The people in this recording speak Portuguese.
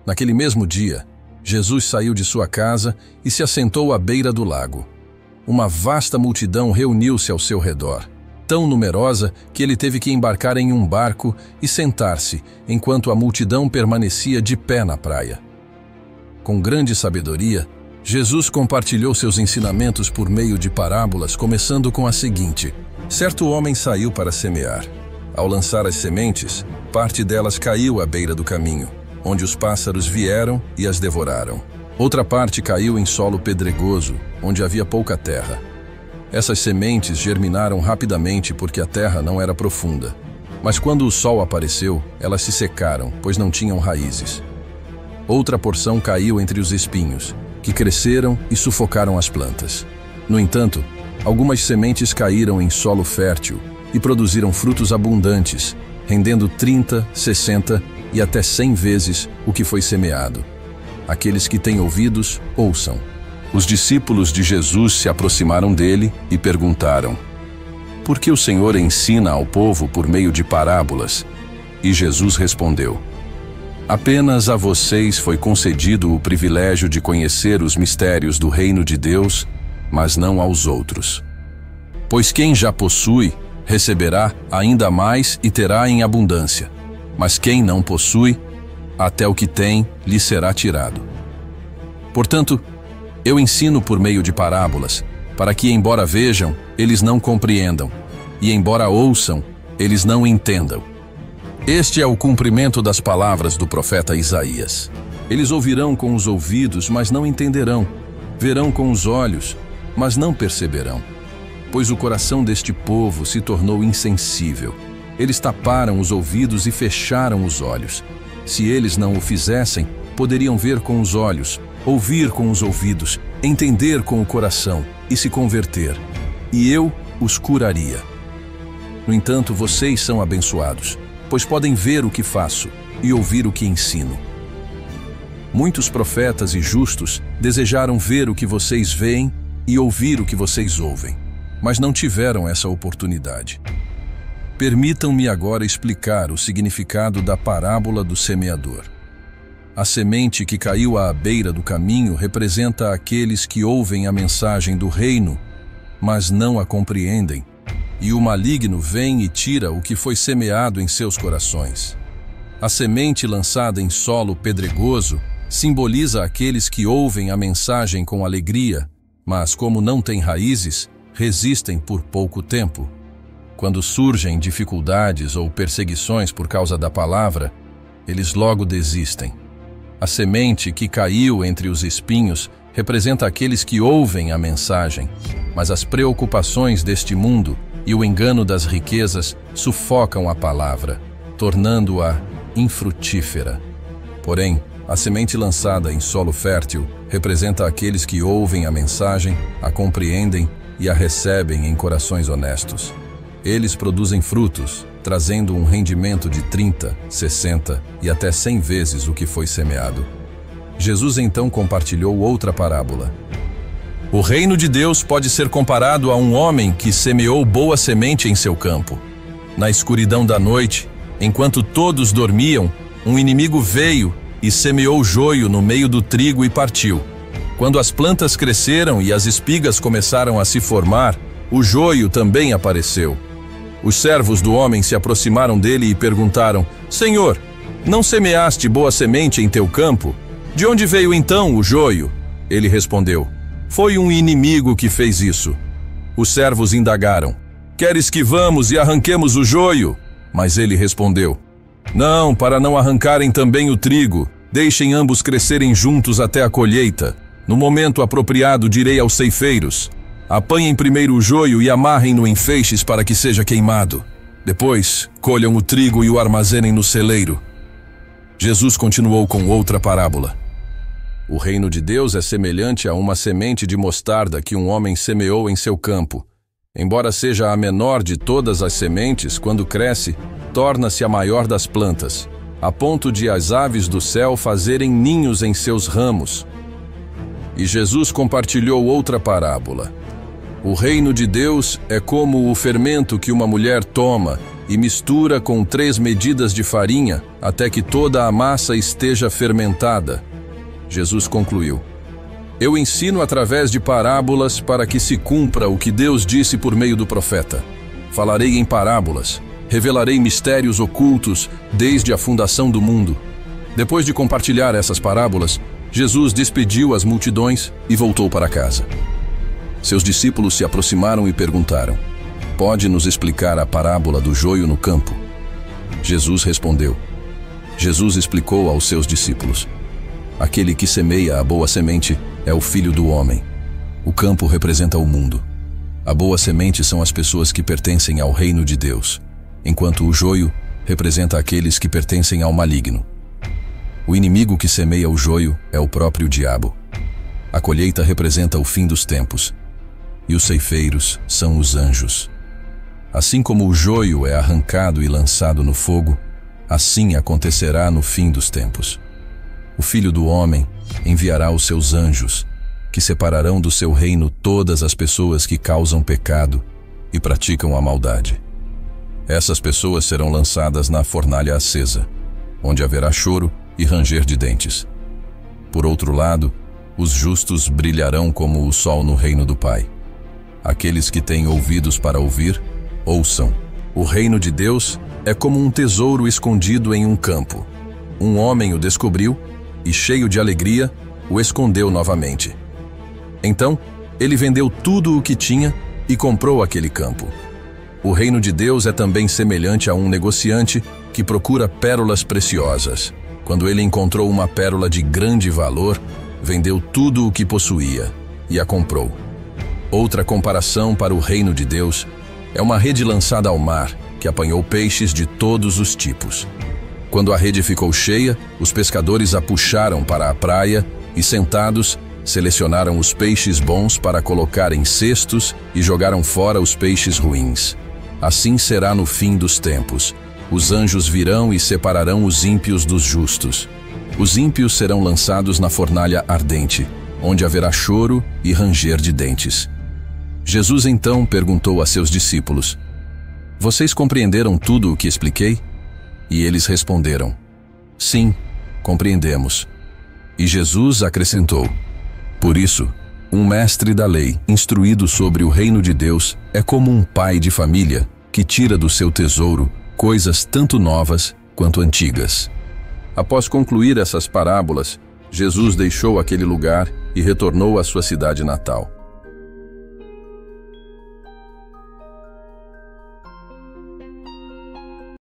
Naquele mesmo dia, Jesus saiu de sua casa e se assentou à beira do lago. Uma vasta multidão reuniu-se ao seu redor, tão numerosa que ele teve que embarcar em um barco e sentar-se, enquanto a multidão permanecia de pé na praia. Com grande sabedoria, Jesus compartilhou seus ensinamentos por meio de parábolas, começando com a seguinte: certo homem saiu para semear. Ao lançar as sementes, parte delas caiu à beira do caminho, onde os pássaros vieram e as devoraram. Outra parte caiu em solo pedregoso, onde havia pouca terra. Essas sementes germinaram rapidamente porque a terra não era profunda. Mas quando o sol apareceu, elas se secaram, pois não tinham raízes. Outra porção caiu entre os espinhos, que cresceram e sufocaram as plantas. No entanto, algumas sementes caíram em solo fértil e produziram frutos abundantes, rendendo 30, 60 e até 100 vezes o que foi semeado. Aqueles que têm ouvidos, ouçam. Os discípulos de Jesus se aproximaram dele e perguntaram: por que o Senhor ensina ao povo por meio de parábolas? E Jesus respondeu: apenas a vocês foi concedido o privilégio de conhecer os mistérios do reino de Deus, mas não aos outros. Pois quem já possui, receberá ainda mais e terá em abundância. Mas quem não possui, até o que tem lhe será tirado. Portanto, eu ensino por meio de parábolas, para que, embora vejam, eles não compreendam, e embora ouçam, eles não entendam. Este é o cumprimento das palavras do profeta Isaías. Eles ouvirão com os ouvidos, mas não entenderão. Verão com os olhos, mas não perceberão. Pois o coração deste povo se tornou insensível. Eles taparam os ouvidos e fecharam os olhos. Se eles não o fizessem, poderiam ver com os olhos, ouvir com os ouvidos, entender com o coração e se converter. E eu os curaria. No entanto, vocês são abençoados, pois podem ver o que faço e ouvir o que ensino. Muitos profetas e justos desejaram ver o que vocês veem e ouvir o que vocês ouvem, mas não tiveram essa oportunidade. Permitam-me agora explicar o significado da parábola do semeador. A semente que caiu à beira do caminho representa aqueles que ouvem a mensagem do reino, mas não a compreendem, e o maligno vem e tira o que foi semeado em seus corações. A semente lançada em solo pedregoso simboliza aqueles que ouvem a mensagem com alegria, mas como não têm raízes, resistem por pouco tempo. Quando surgem dificuldades ou perseguições por causa da palavra, eles logo desistem. A semente que caiu entre os espinhos representa aqueles que ouvem a mensagem, mas as preocupações deste mundo e o engano das riquezas sufocam a palavra, tornando-a infrutífera. Porém, a semente lançada em solo fértil representa aqueles que ouvem a mensagem, a compreendem e a recebem em corações honestos. Eles produzem frutos, trazendo um rendimento de 30, 60 e até 100 vezes o que foi semeado. Jesus então compartilhou outra parábola. O reino de Deus pode ser comparado a um homem que semeou boa semente em seu campo. Na escuridão da noite, enquanto todos dormiam, um inimigo veio e semeou joio no meio do trigo e partiu. Quando as plantas cresceram e as espigas começaram a se formar, o joio também apareceu. Os servos do homem se aproximaram dele e perguntaram: Senhor, não semeaste boa semente em teu campo? De onde veio então o joio? Ele respondeu: foi um inimigo que fez isso. Os servos indagaram: queres que vamos e arranquemos o joio? Mas ele respondeu: não, para não arrancarem também o trigo. Deixem ambos crescerem juntos até a colheita. No momento apropriado direi aos ceifeiros: apanhem primeiro o joio e amarrem-no em feixes para que seja queimado. Depois, colham o trigo e o armazenem no celeiro. Jesus continuou com outra parábola. O reino de Deus é semelhante a uma semente de mostarda que um homem semeou em seu campo. Embora seja a menor de todas as sementes, quando cresce, torna-se a maior das plantas, a ponto de as aves do céu fazerem ninhos em seus ramos. E Jesus compartilhou outra parábola. O reino de Deus é como o fermento que uma mulher toma e mistura com 3 medidas de farinha até que toda a massa esteja fermentada. Jesus concluiu: Eu ensino através de parábolas para que se cumpra o que Deus disse por meio do profeta. Falarei em parábolas, revelarei mistérios ocultos desde a fundação do mundo. Depois de compartilhar essas parábolas, Jesus despediu as multidões e voltou para casa. Seus discípulos se aproximaram e perguntaram: Pode nos explicar a parábola do joio no campo? Jesus respondeu. Jesus explicou aos seus discípulos: Aquele que semeia a boa semente é o Filho do Homem. O campo representa o mundo. A boa semente são as pessoas que pertencem ao reino de Deus, enquanto o joio representa aqueles que pertencem ao maligno. O inimigo que semeia o joio é o próprio diabo. A colheita representa o fim dos tempos, e os ceifeiros são os anjos. Assim como o joio é arrancado e lançado no fogo, assim acontecerá no fim dos tempos. O Filho do Homem enviará os seus anjos, que separarão do seu reino todas as pessoas que causam pecado e praticam a maldade. Essas pessoas serão lançadas na fornalha acesa, onde haverá choro e ranger de dentes. Por outro lado, os justos brilharão como o sol no reino do Pai. Aqueles que têm ouvidos para ouvir, ouçam. O reino de Deus é como um tesouro escondido em um campo. Um homem o descobriu e, cheio de alegria, o escondeu novamente. Então, ele vendeu tudo o que tinha e comprou aquele campo. O reino de Deus é também semelhante a um negociante que procura pérolas preciosas. Quando ele encontrou uma pérola de grande valor, vendeu tudo o que possuía e a comprou. Outra comparação para o reino de Deus é uma rede lançada ao mar, que apanhou peixes de todos os tipos. Quando a rede ficou cheia, os pescadores a puxaram para a praia e, sentados, selecionaram os peixes bons para colocar em cestos e jogaram fora os peixes ruins. Assim será no fim dos tempos. Os anjos virão e separarão os ímpios dos justos. Os ímpios serão lançados na fornalha ardente, onde haverá choro e ranger de dentes. Jesus então perguntou a seus discípulos: Vocês compreenderam tudo o que expliquei? E eles responderam: Sim, compreendemos. E Jesus acrescentou: Por isso, um mestre da lei, instruído sobre o reino de Deus, é como um pai de família que tira do seu tesouro coisas tanto novas quanto antigas. Após concluir essas parábolas, Jesus deixou aquele lugar e retornou à sua cidade natal.